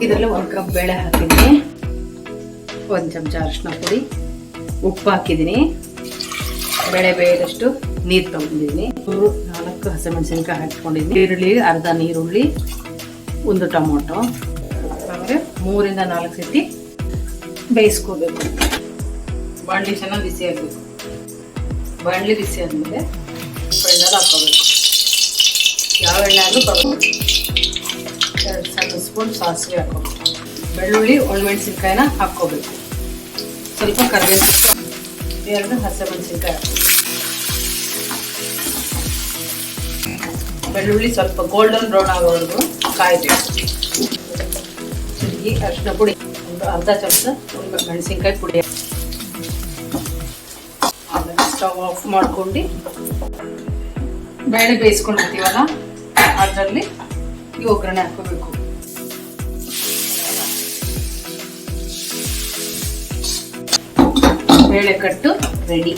ಇದರಲ್ಲಿ 1 ಕಪ್ ಬೇಳೆ ಹಾಕಿದ್ದೀನಿ, 1 ಚಮಚ ಅರಿಶಿನ ಪುಡಿ, ಉಪ್ಪು ಹಾಕಿದ್ದೀನಿ, ಬೇಳೆ ಬೇಯದಷ್ಟು ನೀರು ತಗೊಂಡಿದ್ದೀನಿ, 4 ಹಸಿಮೆಣಸಿನ್ಕಾಯಿ ಹಾಕಿಕೊಂಡಿದ್ದೀನಿ, ಈರುಳ್ಳಿ ಅರ್ಧ ನೀರುಳ್ಳಿ, 1 ಟೊಮೊಟೊ, ಆಮೇಲೆ 3 ಇಂದ 4 ಸತಿ ಬೇಯಿಸ್ಕೋಬೇಕು. ಬಾಣಲಿ ಚೆನ್ನಾಗಿ ಬಿಸಿ ಆಗಬೇಕು. ಬಾಣಲಿ ಬಿಸಿ ಆದಮೇಲೆ ಎಣ್ಣೆ ಹಾಕೋಬೇಕು. ಯಾವ ಎಣ್ಣೆ ಆದರೂ ತಗೋಬೇಕು. 2 ಸಣ್ಣ ಸ್ಪೂನ್ ಸಾಸಿವೆ ಹಾಕೋಬೇಕು. ಬೆಳ್ಳುಳ್ಳಿ ಒಣಮೆಣಸಿನ್ಕಾಯಿನ ಹಾಕ್ಕೋಬೇಕು. ಸ್ವಲ್ಪ ಕರಿಬೇವು, 2 ಹಸಿಮೆಣಸಿನ್ಕಾಯಿ ಹಾಕಬೇಕು. ಬೆಳ್ಳುಳ್ಳಿ ಸ್ವಲ್ಪ ಗೋಲ್ಡನ್ ಬ್ರೌನ್ ಆಗೋವರೆಗೂ ಕಾಯಬೇಕು. ಈ ಅರಿಶಿನ ಪುಡಿ, 1 ಅರ್ಧ ಚಮಚ ಮೆಣಸಿನ್ಕಾಯಿ ಪುಡಿ. ಆಮೇಲೆ ಸ್ಟವ್ ಆಫ್ ಮಾಡ್ಕೊಂಡು ಬೇಳೆ ಬೇಯಿಸ್ಕೊಂಡಿರ್ತೀವಲ್ಲ ಅದರಲ್ಲಿ ಈ ಒಗ್ಗರಣೆ ಹಾಕೋಬೇಕು. ಬೇಳೆ ಕಟ್ಟು ರೆಡಿ.